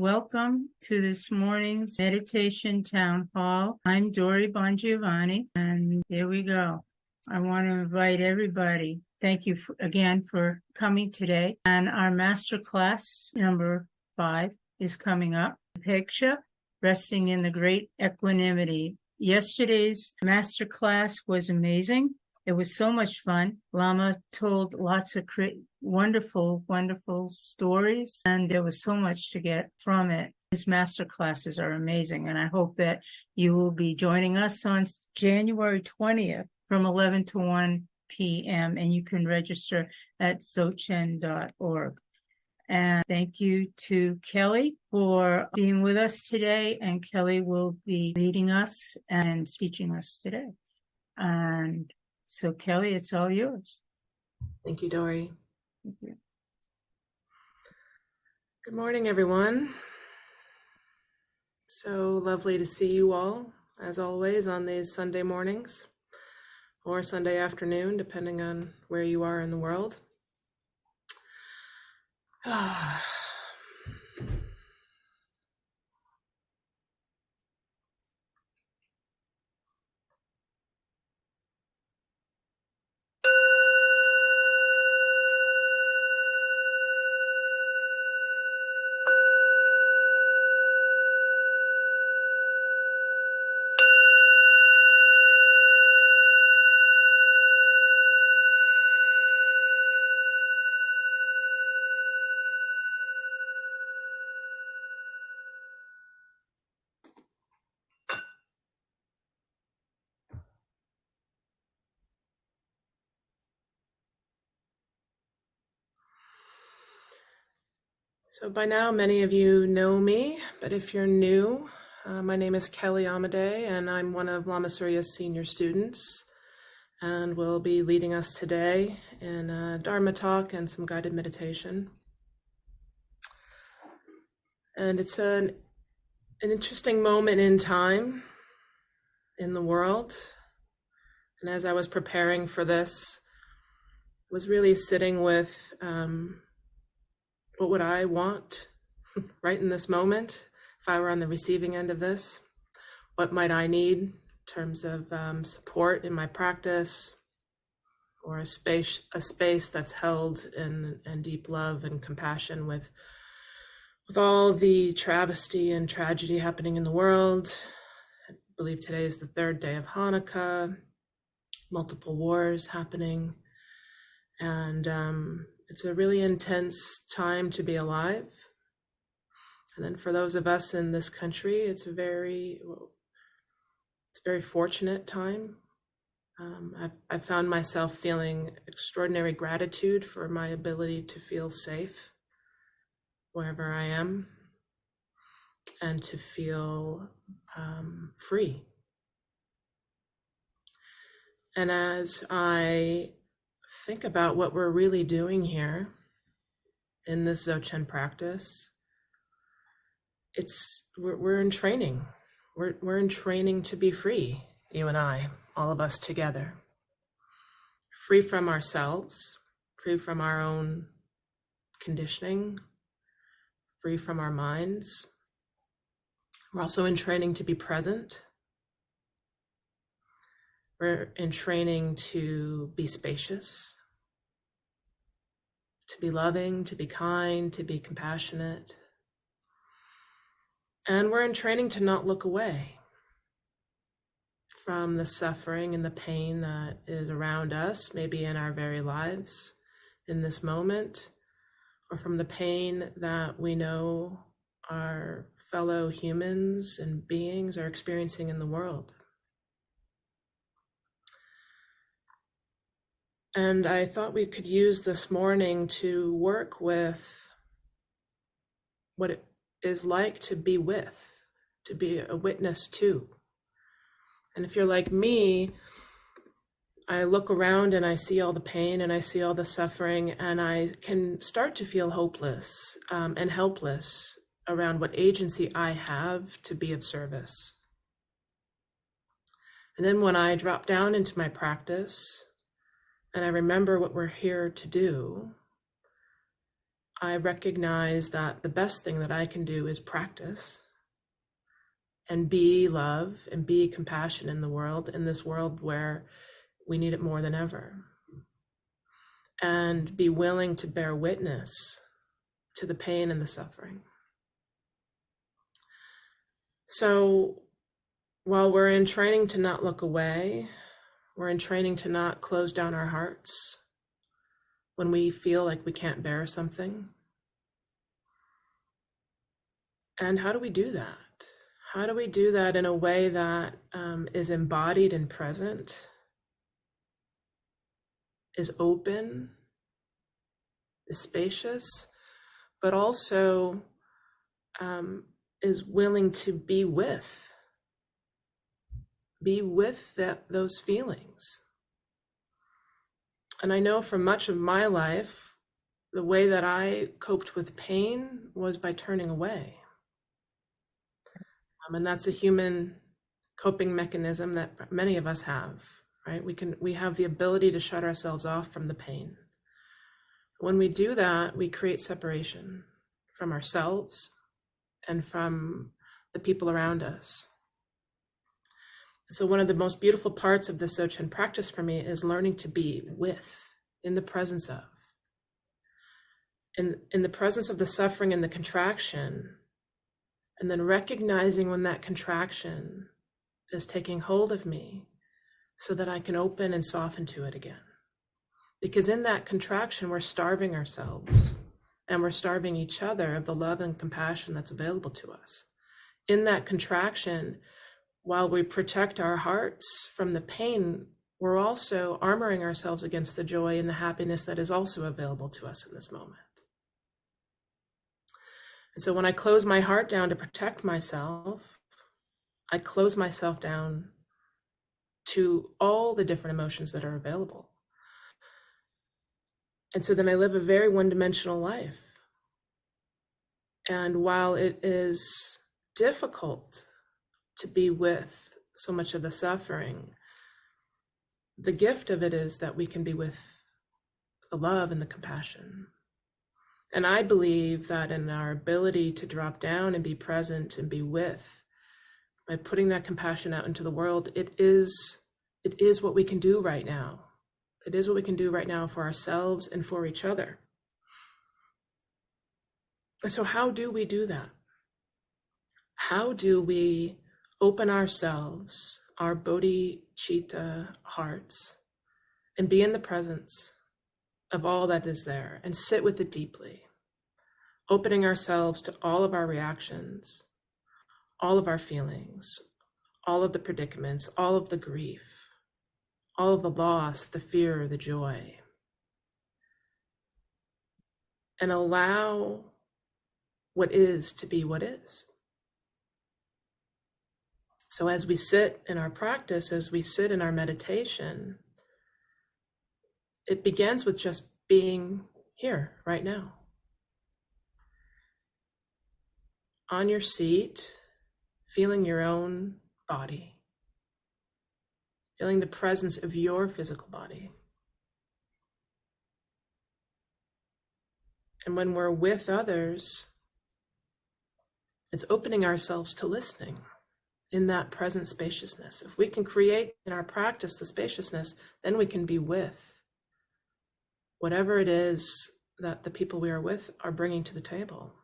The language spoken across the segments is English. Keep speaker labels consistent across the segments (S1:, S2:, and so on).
S1: Welcome to this morning's meditation town hall. I'm Dory Bongiovanni, and here we go. I want to invite everybody. Thank you again for coming today. And our master class number 5 is coming up. Picture resting in the great equanimity. Yesterday's master class was amazing. It was so much fun. Lama told lots of wonderful, wonderful stories, and there was so much to get from it. His master classes are amazing, and I hope that you will be joining us on January 20th from 11 to 1 p.m., and you can register at sochen.org. And thank you to Kelley for being with us today, and Kelley will be leading us and teaching us today. And so, Kelley, it's all yours.
S2: Thank you, Dory.
S1: Thank you.
S2: Good morning, everyone. So lovely to see you all, as always, on these Sunday mornings or Sunday afternoon, depending on where you are in the world. So by now, many of you know me, but if you're new, my name is Kelley Amadei, and I'm one of Lama Surya's senior students, and will be leading us today in a Dharma talk and some guided meditation. And it's an interesting moment in time in the world. And as I was preparing for this, I was really sitting with what would I want right in this moment if I were on the receiving end of this? What might I need in terms of support in my practice, or a space that's held in deep love and compassion with all the travesty and tragedy happening in the world. I believe today is the 3rd day of Hanukkah, multiple wars happening, and it's a really intense time to be alive. And then for those of us in this country, it's a very fortunate time. I've found myself feeling extraordinary gratitude for my ability to feel safe wherever I am, and to feel free. And as I think about what we're really doing here in this Dzogchen practice, we're in training. We're in training to be free, you and I, all of us together. Free from ourselves, free from our own conditioning, free from our minds. We're also in training to be present. We're in training to be spacious, to be loving, to be kind, to be compassionate. And we're in training to not look away from the suffering and the pain that is around us, maybe in our very lives in this moment, or from the pain that we know our fellow humans and beings are experiencing in the world. And I thought we could use this morning to work with what it is like to be with, to be a witness to. And if you're like me, I look around and I see all the pain and I see all the suffering, and I can start to feel hopeless and helpless around what agency I have to be of service. And then when I drop down into my practice and I remember what we're here to do, I recognize that the best thing that I can do is practice and be love and be compassion in the world, in this world where we need it more than ever. And be willing to bear witness to the pain and the suffering. So while we're in training to not look away, we're in training to not close down our hearts when we feel like we can't bear something. And how do we do that? How do we do that in a way that is embodied and present, is open, is spacious, but also is willing to be with those feelings? And I know for much of my life, the way that I coped with pain was by turning away. And that's a human coping mechanism that many of us have, right? We have the ability to shut ourselves off from the pain. When we do that, we create separation from ourselves and from the people around us. So one of the most beautiful parts of the Dzogchen practice for me is learning to be with, in the presence of. In the presence of the suffering and the contraction, and then recognizing when that contraction is taking hold of me so that I can open and soften to it again. Because in that contraction, we're starving ourselves and we're starving each other of the love and compassion that's available to us. In that contraction, while we protect our hearts from the pain, we're also armoring ourselves against the joy and the happiness that is also available to us in this moment. And so when I close my heart down to protect myself, I close myself down to all the different emotions that are available. And so then I live a very one-dimensional life. And while it is difficult to be with so much of the suffering, the gift of it is that we can be with the love and the compassion. And I believe that in our ability to drop down and be present and be with, by putting that compassion out into the world, it is what we can do right now. It is what we can do right now for ourselves and for each other. And so how do we do that? How do we open ourselves, our bodhicitta hearts, and be in the presence of all that is there and sit with it deeply, opening ourselves to all of our reactions, all of our feelings, all of the predicaments, all of the grief, all of the loss, the fear, the joy, and allow what is to be what is. So as we sit in our practice, as we sit in our meditation, it begins with just being here right now. On your seat, feeling your own body, feeling the presence of your physical body. And when we're with others, it's opening ourselves to listening in that present spaciousness. If we can create in our practice the spaciousness, then we can be with whatever it is that the people we are with are bringing to the table.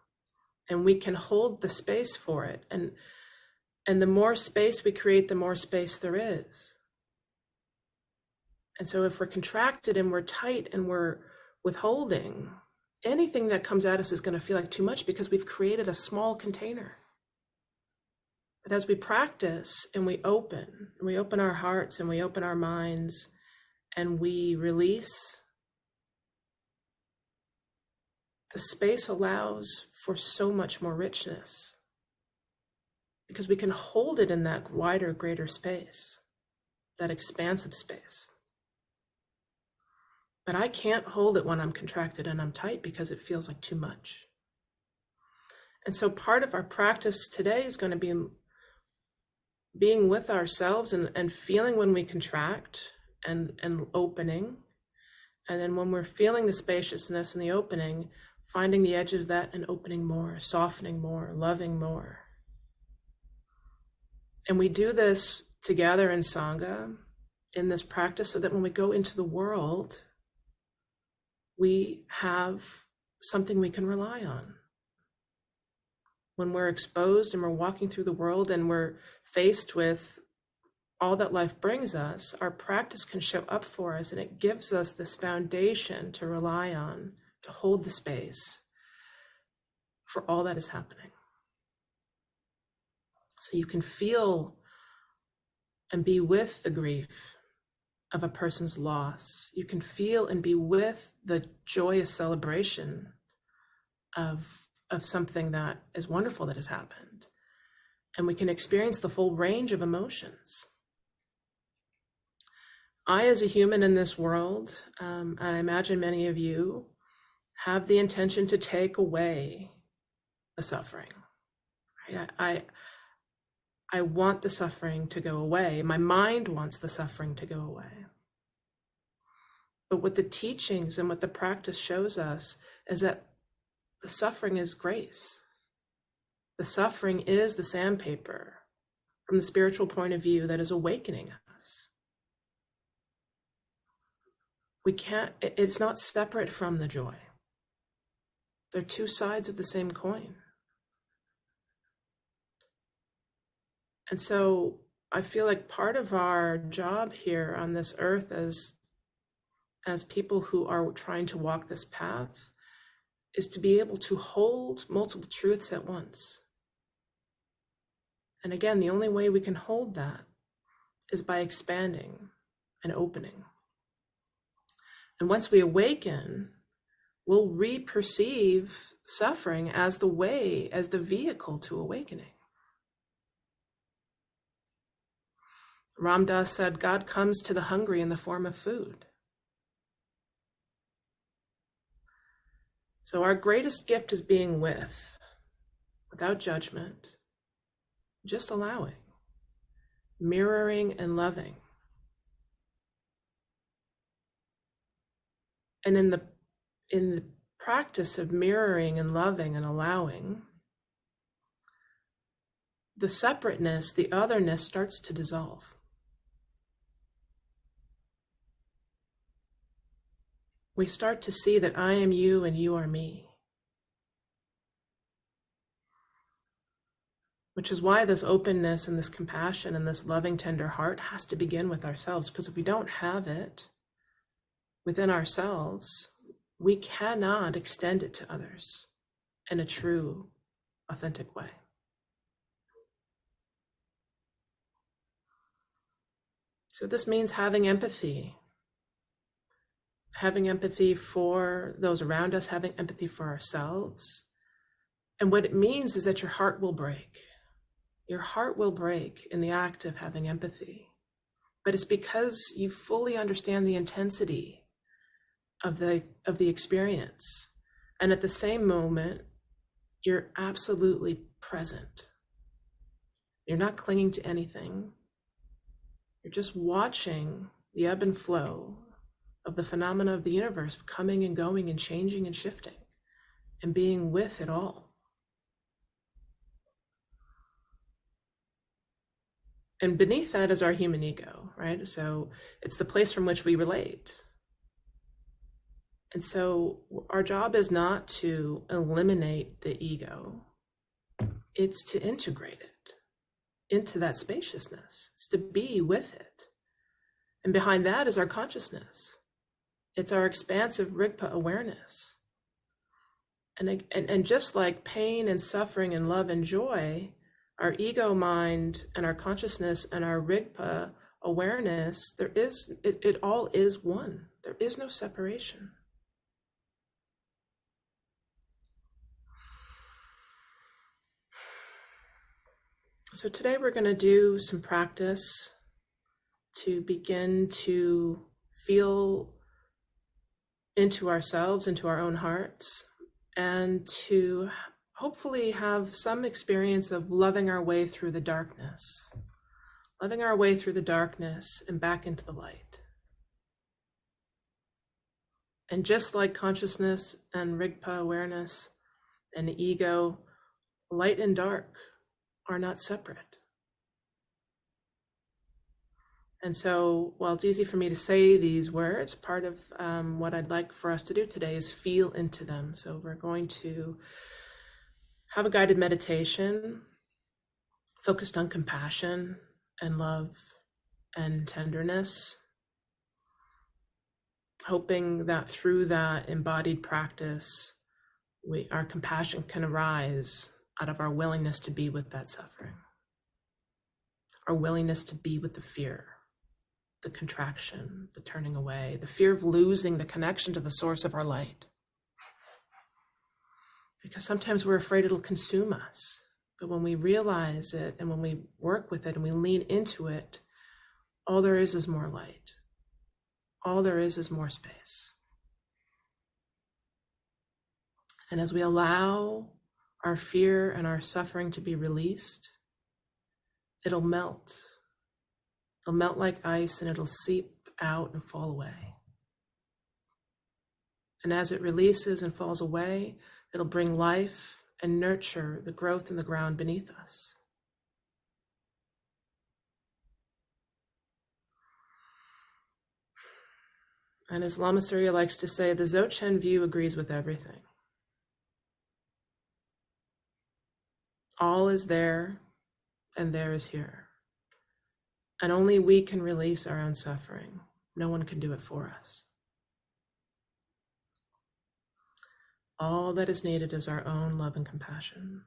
S2: And we can hold the space for it. And the more space we create, the more space there is. And so if we're contracted and we're tight and we're withholding, anything that comes at us is going to feel like too much because we've created a small container. But as we practice and we open our hearts and we open our minds and we release, the space allows for so much more richness because we can hold it in that wider, greater space, that expansive space. But I can't hold it when I'm contracted and I'm tight because it feels like too much. And so part of our practice today is going to be being with ourselves and feeling when we contract and opening. And then when we're feeling the spaciousness and the opening, finding the edge of that and opening more, softening more, loving more. And we do this together in Sangha, in this practice, so that when we go into the world, we have something we can rely on. When we're exposed and we're walking through the world and we're faced with all that life brings us, our practice can show up for us, and it gives us this foundation to rely on, to hold the space for all that is happening. So you can feel and be with the grief of a person's loss. You can feel and be with the joyous celebration of something that is wonderful that has happened. And we can experience the full range of emotions. I, as a human in this world, and I imagine many of you, have the intention to take away the suffering. Right? I want the suffering to go away. My mind wants the suffering to go away. But what the teachings and what the practice shows us is that the suffering is grace. The suffering is the sandpaper from the spiritual point of view that is awakening us. It's not separate from the joy. They're two sides of the same coin. And so I feel like part of our job here on this earth as people who are trying to walk this path is to be able to hold multiple truths at once. And again, the only way we can hold that is by expanding and opening. And once we awaken, we'll re-perceive suffering as the vehicle to awakening. Ram Dass said, God comes to the hungry in the form of food. So our greatest gift is being without judgment, just allowing, mirroring and loving. And in the practice of mirroring and loving and allowing, the separateness, the otherness starts to dissolve. We start to see that I am you and you are me. Which is why this openness and this compassion and this loving, tender heart has to begin with ourselves. Because if we don't have it within ourselves, we cannot extend it to others in a true, authentic way. So this means having empathy for those around us, having empathy for ourselves. And what it means is that your heart will break. Your heart will break in the act of having empathy. But it's because you fully understand the intensity of the experience. And at the same moment, you're absolutely present. You're not clinging to anything. You're just watching the ebb and flow of the phenomena of the universe coming and going and changing and shifting and being with it all. And beneath that is our human ego, right? So it's the place from which we relate. And so our job is not to eliminate the ego, it's to integrate it into that spaciousness. It's to be with it. And behind that is our consciousness. It's our expansive Rigpa awareness. And just like pain and suffering and love and joy, our ego mind and our consciousness and our Rigpa awareness, it all is one. There is no separation. So today we're going to do some practice to begin to feel into ourselves, into our own hearts, and to hopefully have some experience of loving our way through the darkness and back into the light. And just like consciousness and Rigpa awareness and ego, light and dark are not separate. And so while it's easy for me to say these words, part of what I'd like for us to do today is feel into them. So we're going to have a guided meditation focused on compassion and love and tenderness, hoping that through that embodied practice, our compassion can arise out of our willingness to be with that suffering, our willingness to be with the fear, the contraction, the turning away, the fear of losing the connection to the source of our light. Because sometimes we're afraid it'll consume us. But when we realize it and when we work with it and we lean into it, all there is more light. All there is more space. And as we allow our fear and our suffering to be released, it'll melt. It'll melt like ice and it'll seep out and fall away. And as it releases and falls away, it'll bring life and nurture the growth in the ground beneath us. And as Lama Surya likes to say, the Dzogchen view agrees with everything. All is there and there is here. And only we can release our own suffering. No one can do it for us. All that is needed is our own love and compassion.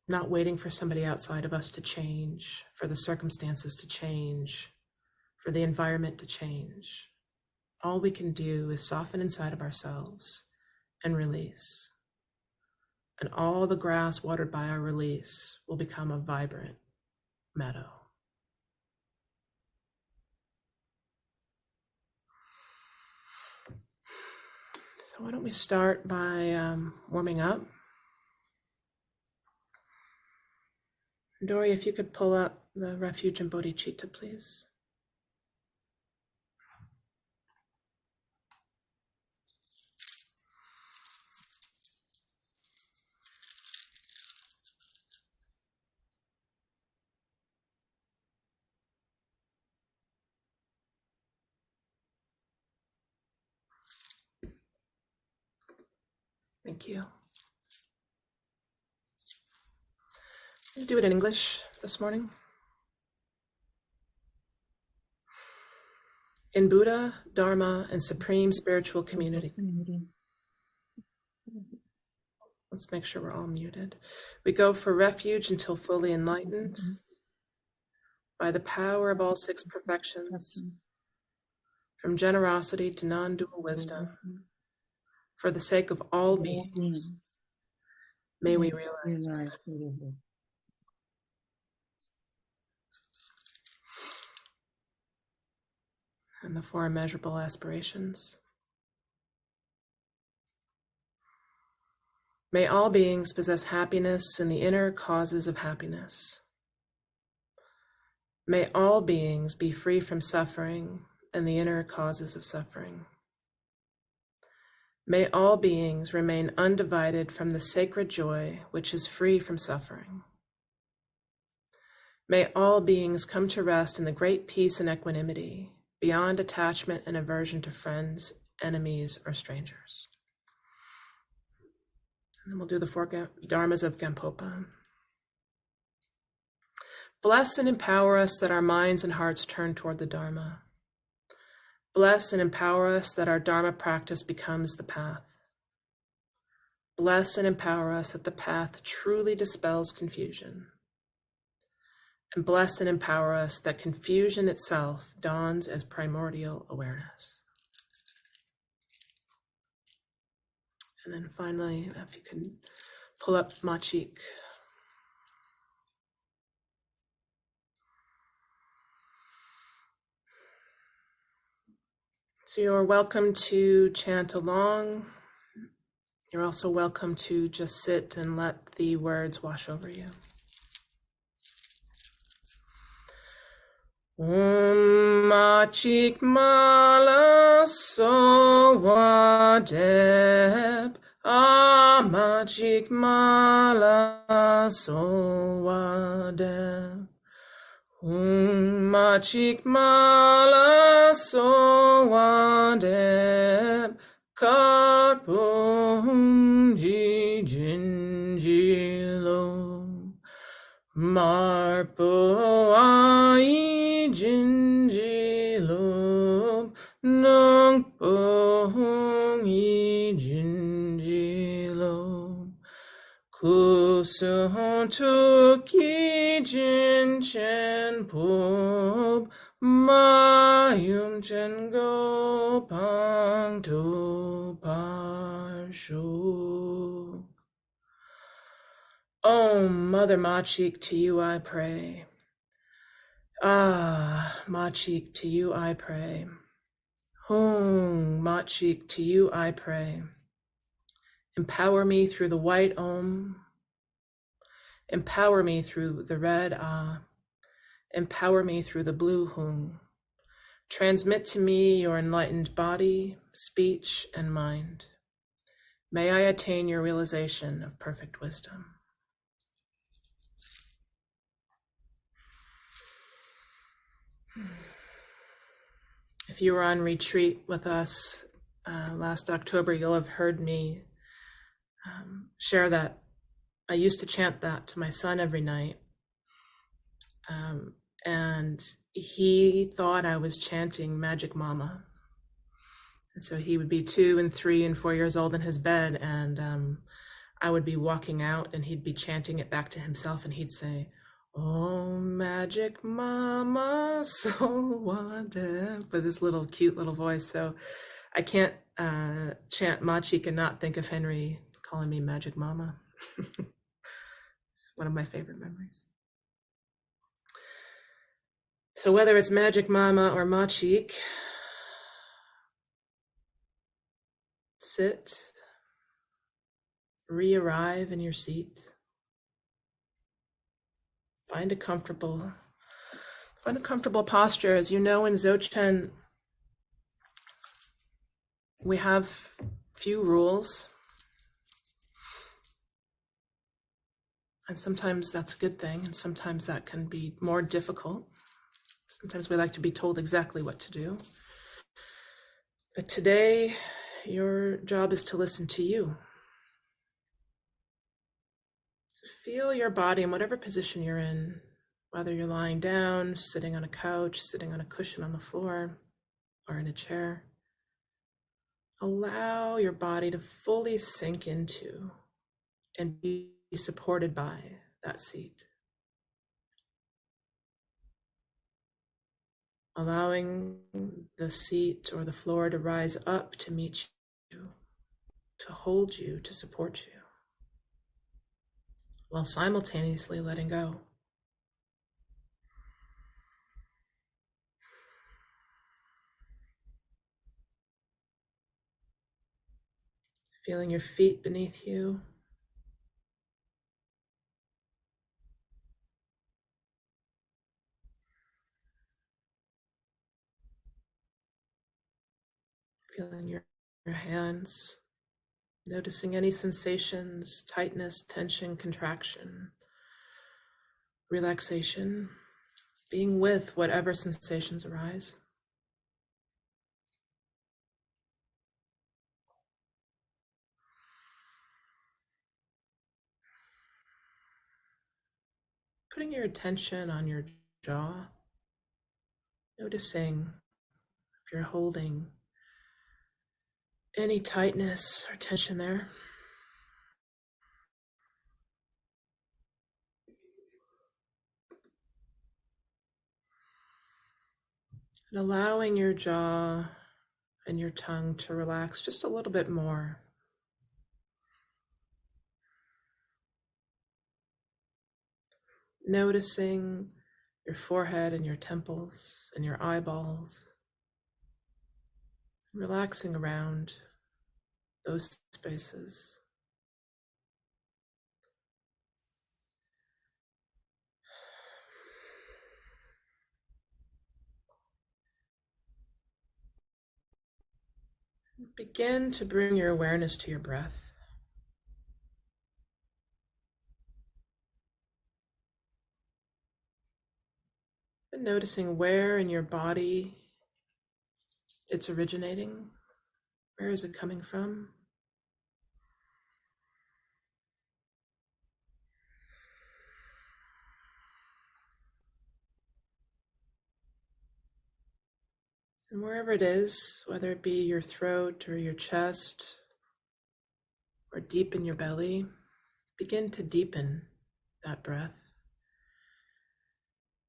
S2: Not waiting for somebody outside of us to change, for the circumstances to change, for the environment to change. All we can do is soften inside of ourselves and release. And all the grass watered by our release will become a vibrant meadow. So why don't we start by warming up. Dory, if you could pull up the refuge and bodhicitta, please. Thank you. Let's do it in English this morning. In Buddha, Dharma, and supreme spiritual community. Let's make sure we're all muted. We go for refuge until fully enlightened by the power of all six perfections, from generosity to non-dual wisdom, for the sake of all beings. May we realize. And the four immeasurable aspirations. May all beings possess happiness and the inner causes of happiness. May all beings be free from suffering and the inner causes of suffering. May all beings remain undivided from the sacred joy which is free from suffering. May all beings come to rest in the great peace and equanimity, beyond attachment and aversion to friends, enemies, or strangers. And then we'll do the four dharmas of Gampopa. Bless and empower us that our minds and hearts turn toward the Dharma. Bless and empower us that our Dharma practice becomes the path. Bless and empower us that the path truly dispels confusion. And bless and empower us that confusion itself dawns as primordial awareness. And then finally, if you can pull up Machik. So you're welcome to chant along. You're also welcome to just sit and let the words wash over you. Machik mala sowadeb. Machik mala sowadeb. Machik mala sowadeb. Karpung jinjilo. Marpo ai jinjilo. Nung pohong i jinjilo. Kusun tuki jin chen pub. Mayum chen go pang tu parshu. Om, Mother Machik, to you I pray. Machik, to you I pray. Hum, Machik, to you I pray. Empower me through the white Om. Empower me through the red Ah. Empower me through the blue Hum. Transmit to me your enlightened body, speech, and mind. May I attain your realization of perfect wisdom. If you were on retreat with us last October, you'll have heard me share that. I used to chant that to my son every night. And he thought I was chanting Magic Mama. And so he would be 2 and 3 and 4 years old in his bed, and I would be walking out and he'd be chanting it back to himself, and he'd say, "Oh, Magic Mama, so wanted," with his little cute little voice. So I can't chant Machik and not think of Henry calling me Magic Mama. It's one of my favorite memories. So whether it's Magic Mama or Machik, sit, re-arrive in your seat. Find a comfortable posture. As you know, in Dzogchen, we have few rules. And sometimes that's a good thing, and sometimes that can be more difficult. Sometimes we like to be told exactly what to do. But today, your job is to listen to you. So feel your body in whatever position you're in, whether you're lying down, sitting on a couch, sitting on a cushion on the floor, or in a chair. Allow your body to fully sink into and be supported by that seat. Allowing the seat or the floor to rise up to meet you, to hold you, to support you, while simultaneously letting go. Feeling your feet beneath you. Feeling your hands, noticing any sensations, tightness, tension, contraction, relaxation, being with whatever sensations arise. Putting your attention on your jaw, noticing if you're holding any tightness or tension there. And allowing your jaw and your tongue to relax just a little bit more. Noticing your forehead and your temples and your eyeballs. Relaxing around those spaces. Begin to bring your awareness to your breath. And noticing where in your body it's originating. Where is it coming from? And wherever it is, whether it be your throat or your chest or deep in your belly, begin to deepen that breath.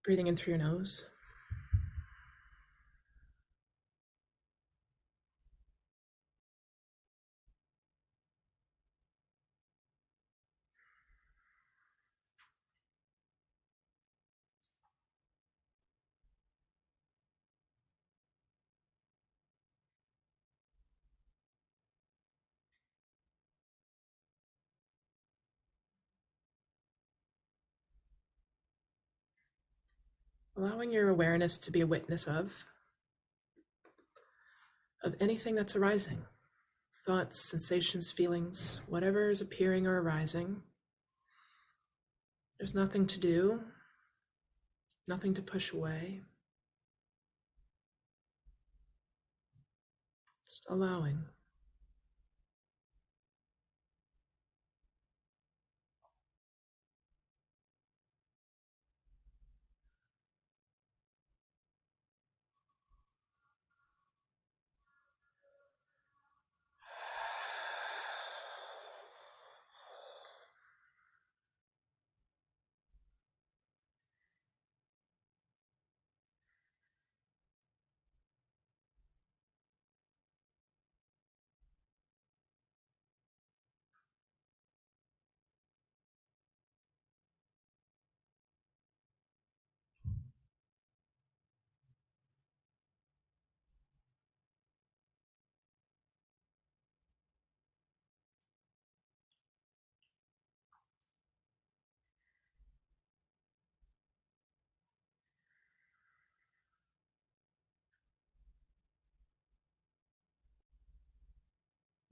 S2: Breathing in through your nose. Allowing your awareness to be a witness of anything that's arising. Thoughts, sensations, feelings, whatever is appearing or arising. There's nothing to do, nothing to push away. Just allowing.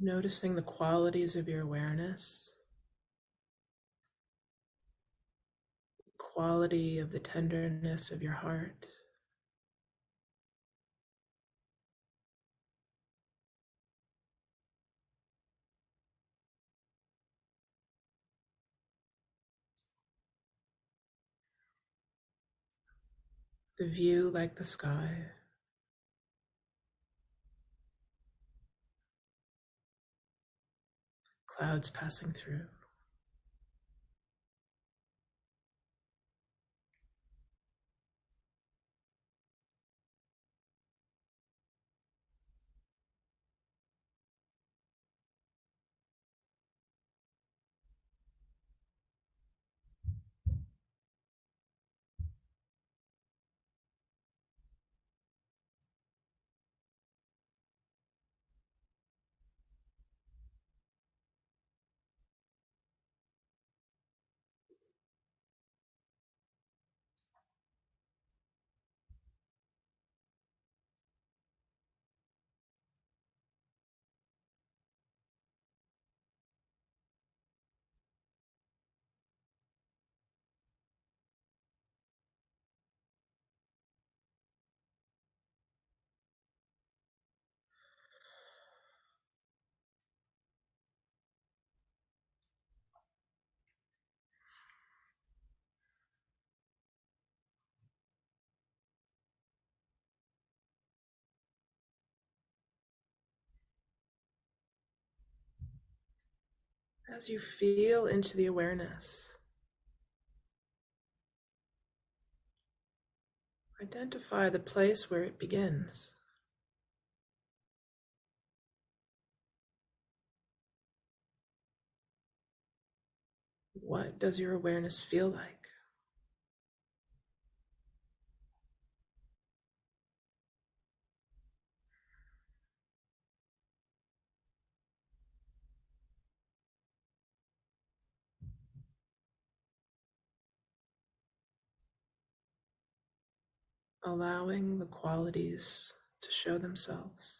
S2: Noticing the qualities of your awareness, quality of the tenderness of your heart. The view like the sky. Clouds passing through. As you feel into the awareness, identify the place where it begins. What does your awareness feel like? Allowing the qualities to show themselves.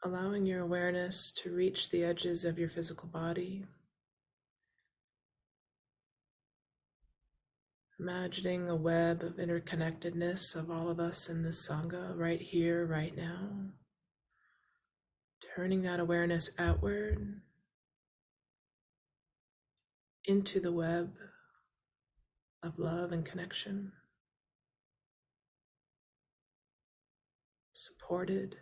S2: allowing your awareness to reach the edges of your physical body. Imagining a web of interconnectedness of all of us in this Sangha right here, right now. Turning that awareness outward into the web of love and connection. Supported,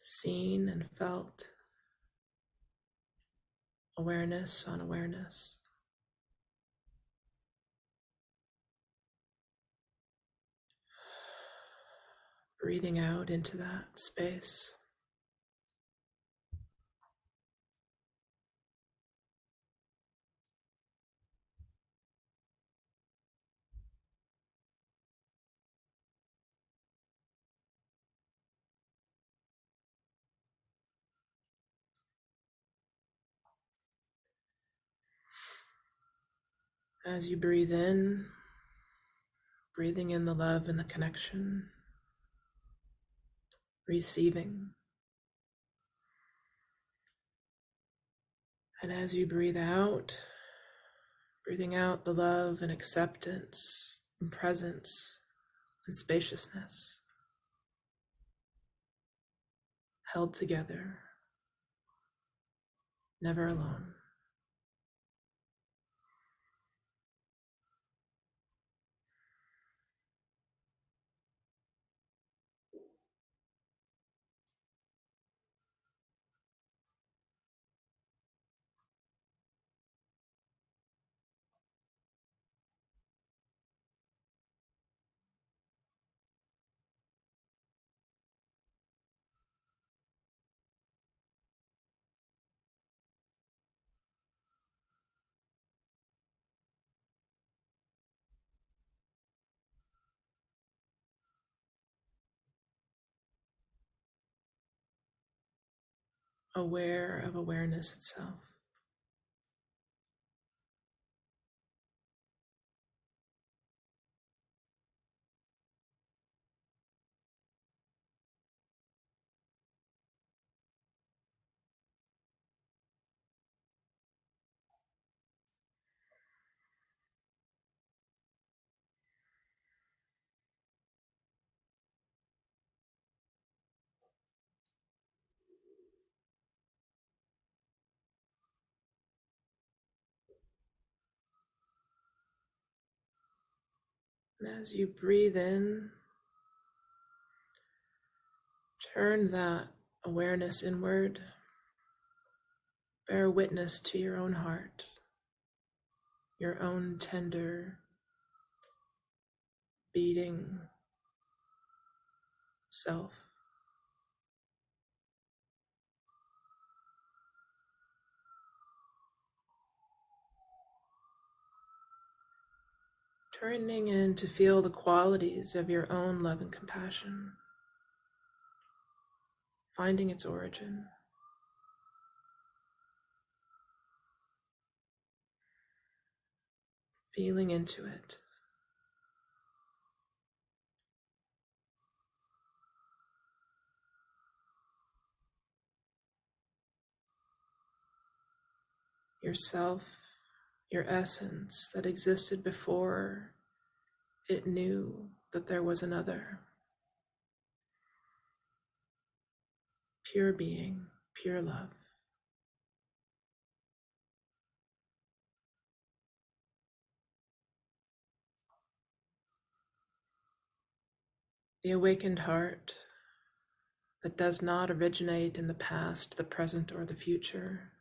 S2: seen and felt. Awareness on awareness. Breathing out into that space. As you breathe in, breathing in the love and the connection, receiving. And as you breathe out, breathing out the love and acceptance and presence and spaciousness, held together, never alone. Aware of awareness itself. And as you breathe in, turn that awareness inward. Bear witness to your own heart, your own tender, beating self. Turning in to feel the qualities of your own love and compassion, finding its origin. Feeling into it. Yourself, your essence that existed before it knew that there was another. Pure being, pure love. The awakened heart that does not originate in the past, the present, or the future,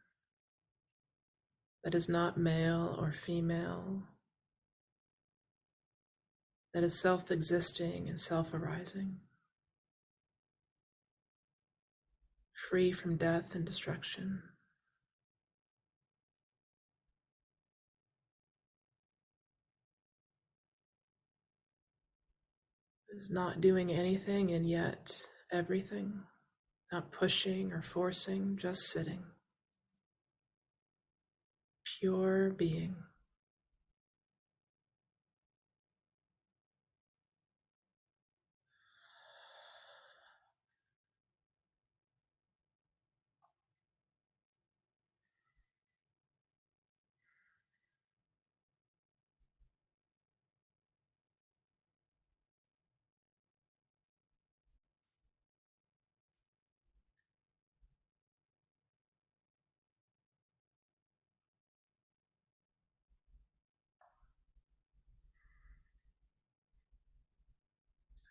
S2: that is not male or female, that is self-existing and self-arising, free from death and destruction. Is not doing anything and yet everything, not pushing or forcing, just sitting. Pure being.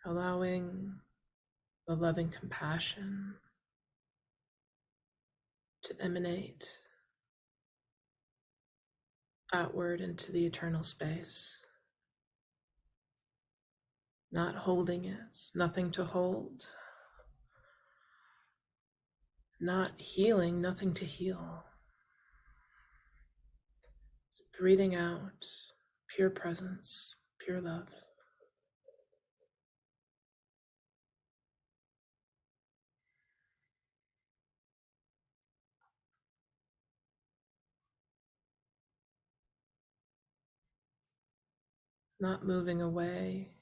S2: allowing the loving compassion to emanate outward into the eternal space, not holding it, nothing to hold, not healing, nothing to heal. Breathing out, pure presence, pure love. Not moving away,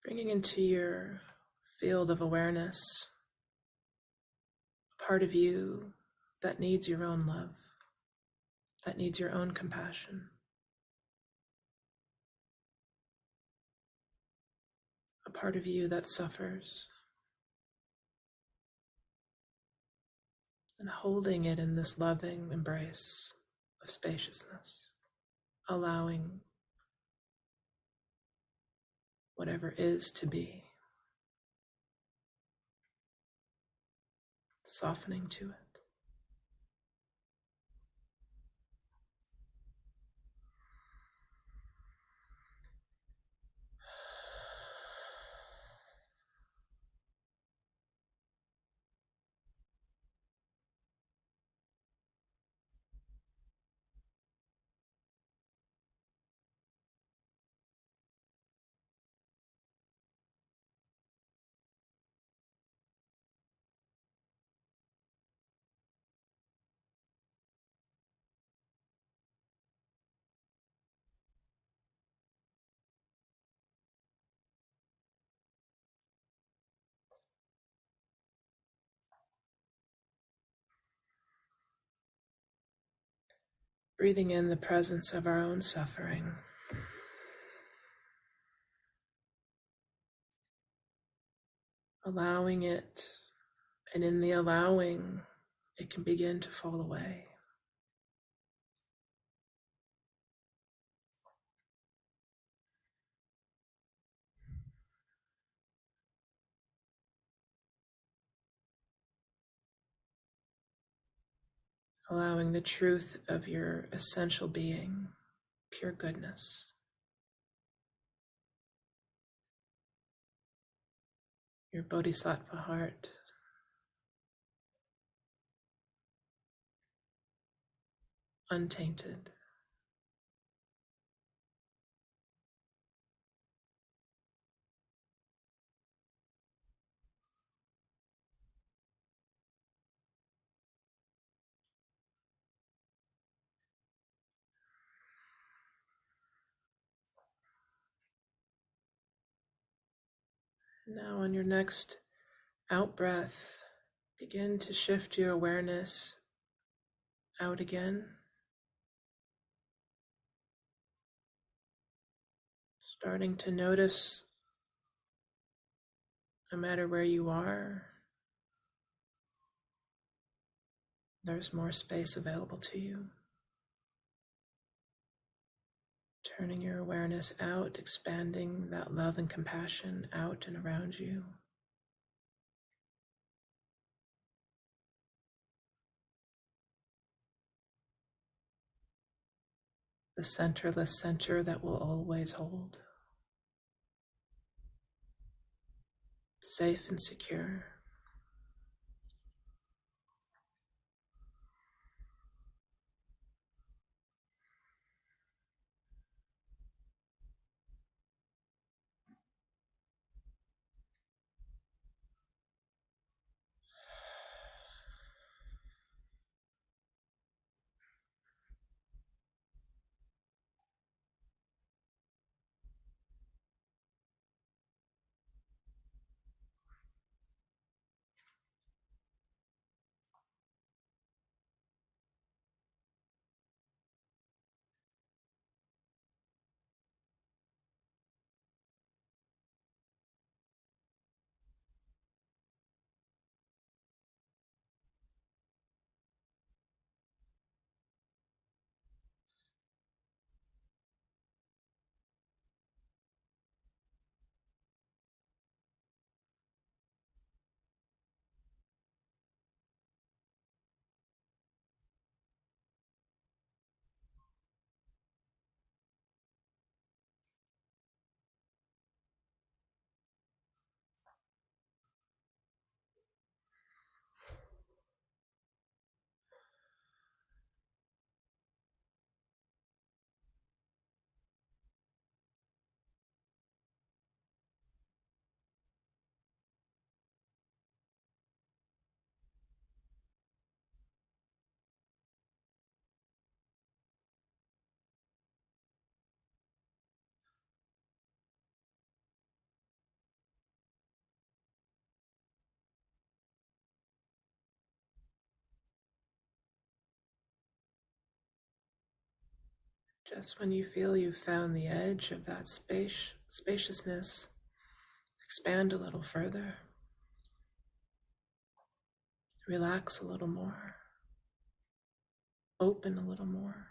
S2: bringing into your field of awareness a part of you that needs your own love, that needs your own compassion, a part of you that suffers, and holding it in this loving embrace of spaciousness, allowing whatever is to be, softening to it. Breathing in the presence of our own suffering. Allowing it, and in the allowing, it can begin to fall away. Allowing the truth of your essential being, pure goodness, your bodhisattva heart, untainted. Now on your next out breath, begin to shift your awareness out again, starting to notice no matter where you are, there's more space available to you. Turning your awareness out, expanding that love and compassion out and around you. The centerless center that will always hold. Safe and secure. Just when you feel you've found the edge of that spaciousness, expand a little further. Relax a little more. Open a little more.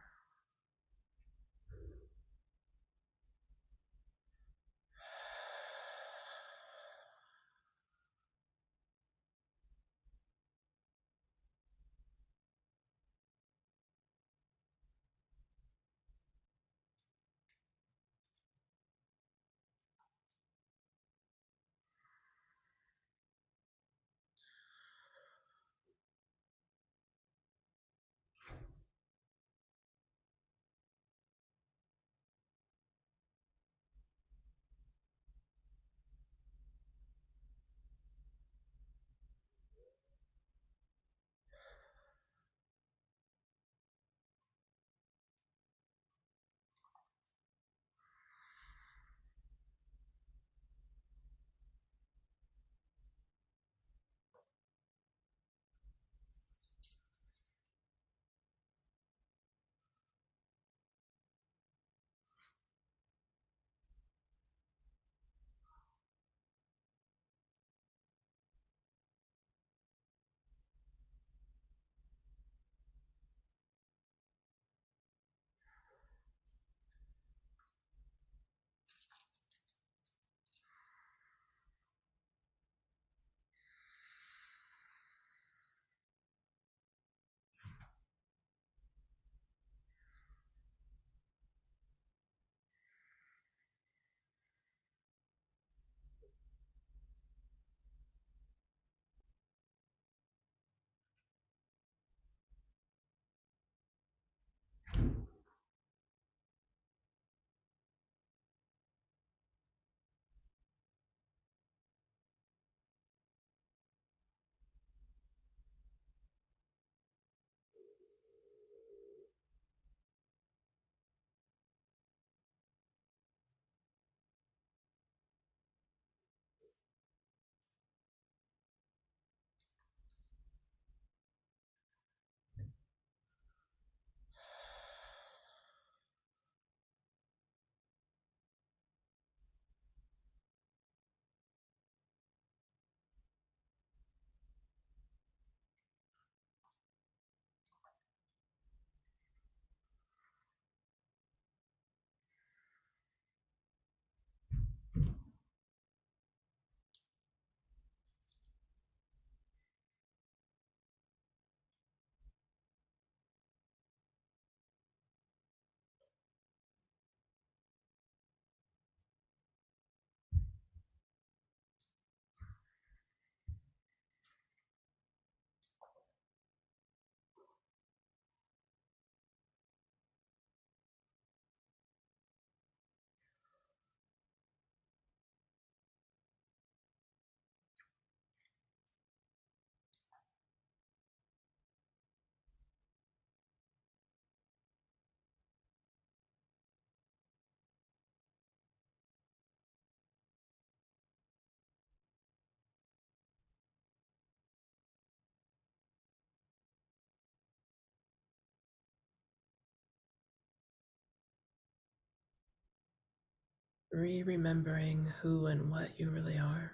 S2: Remembering who and what you really are.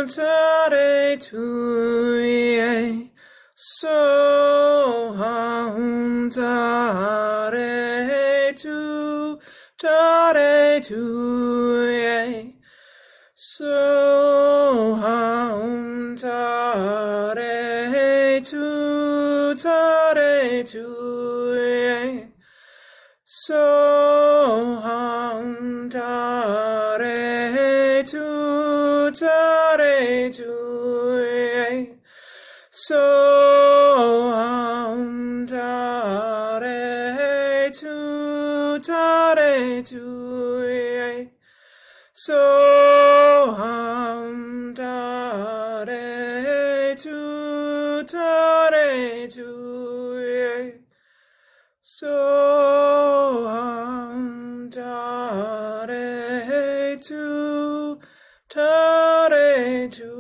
S2: Tare tu ye so tare tu, ye. So hum tare tu, ye. So hum tare tu, ye. So hum tare tu, ye. So hum tare tu, ye. So hum tare tu,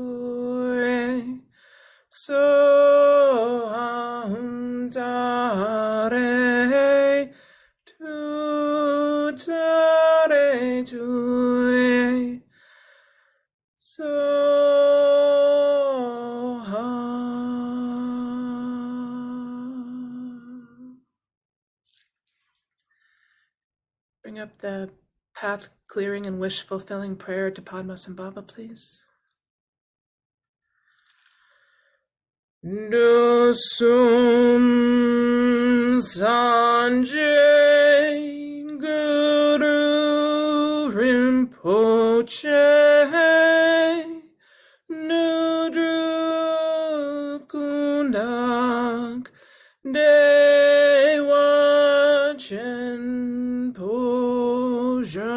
S2: ye. So hum tare tu, ye. So hum. Bring up the path clearing and wish fulfilling prayer to Padmasambhava, please. Dosum Sanjay Guru Rinpoche Nudrup Kundak Dewa Chen Poja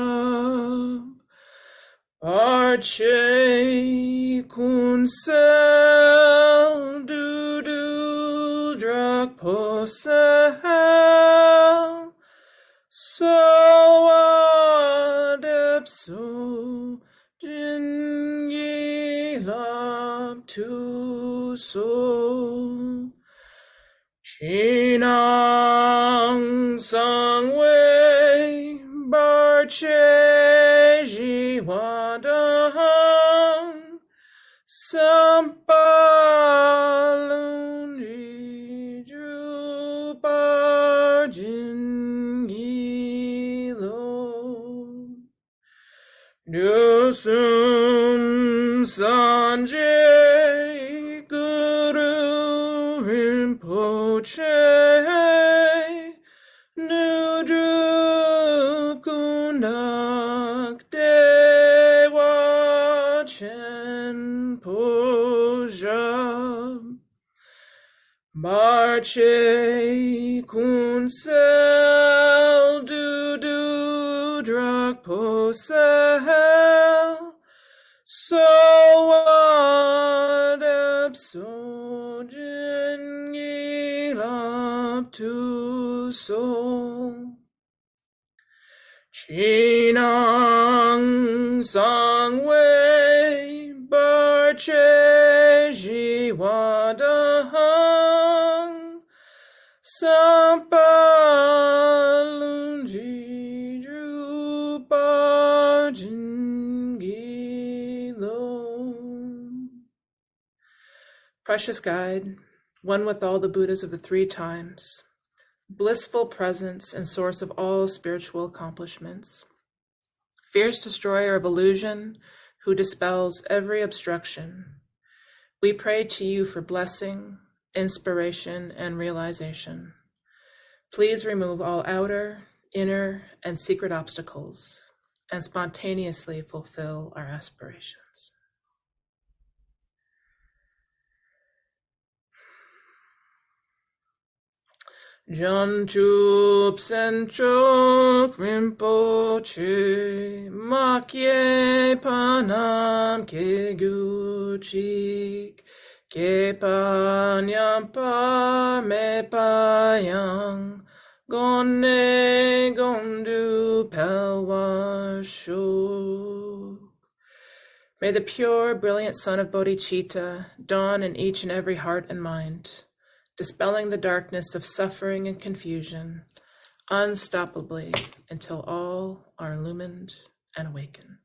S2: Arche Kunsel Dudu Drak Posel Sawadepso Jingi Lab Tu So Chinang Sangwei Barche Jiwadahang Sampalundi Drupar Jingilo Dosum Sanjay Guru Rinpoche Nudrup Kundak Dewa Chen Poja Barche Kunsel Dudu Drak Posel Sawadepso Jingi Lab Tu So Chinang Sangwei Barche Jiwadahang Sampalunji Drupar Jingilo. Precious Guide, one with all the Buddhas of the three times, blissful presence and source of all spiritual accomplishments, fierce destroyer of illusion, who dispels every obstruction, we pray to you for blessing, inspiration, and realization. Please remove all outer, inner, and secret obstacles, and spontaneously fulfill our aspirations. Janchup Senchok Rinpoche Makye Panam Ke Guchik Ke Panyam Me Payang Gonne Gondu Pelwa Shuk. May the pure, brilliant sun of bodhicitta dawn in each and every heart and mind, dispelling the darkness of suffering and confusion, unstoppably until all are illumined and awakened.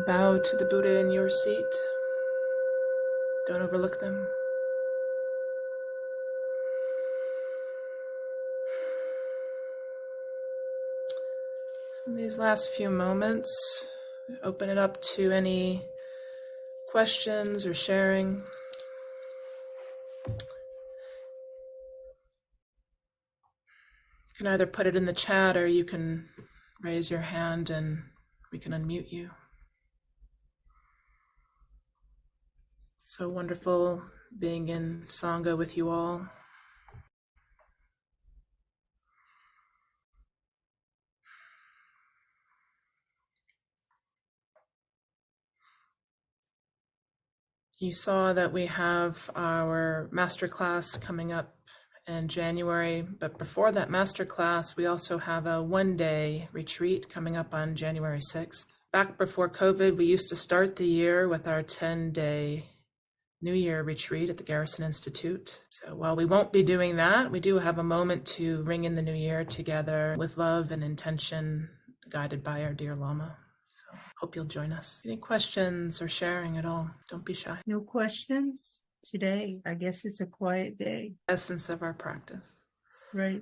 S2: bow to the Buddha in your seat. Don't overlook them. So in these last few moments, open it up to any questions or sharing. You can either put it in the chat or you can raise your hand and we can unmute you. So wonderful being in Sangha with you all. You saw that we have our masterclass coming up in January, but before that masterclass, we also have a one-day retreat coming up on January 6th. Back before COVID, we used to start the year with our 10-day New Year retreat at the Garrison Institute. So while we won't be doing that, we do have a moment to ring in the new year together with love and intention, guided by our dear Lama. So hope you'll join us. Any questions or sharing at all? Don't be shy.
S1: No questions today. I guess it's a quiet day.
S2: Essence of our practice.
S1: Right.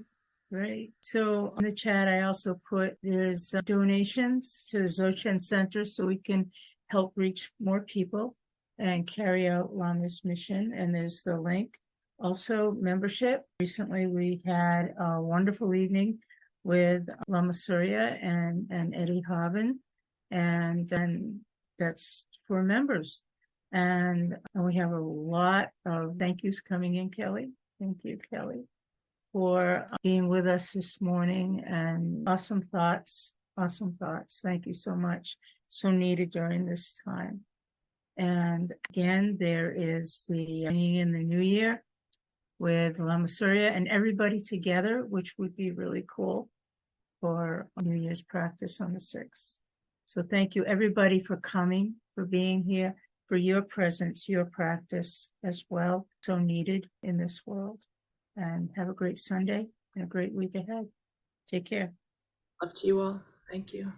S1: Right. So on the chat, I also put there's donations to the Dzogchen Center so we can help reach more people and carry out Lama's mission. And there's the link. Also, membership. Recently, we had a wonderful evening with Lama Surya and Eddie Haben. And that's for members. And we have a lot of thank yous coming in, Kelley. Thank you, Kelley, for being with us this morning, and awesome thoughts. Thank you so much. So needed during this time. And again, there is the ringing in the new year with Lama Surya and everybody together, which would be really cool for New Year's practice on the 6th. So thank you everybody for coming, for being here, for your presence, your practice as well. So needed in this world. And have a great Sunday and a great week ahead. Take care.
S2: Love to you all. Thank you.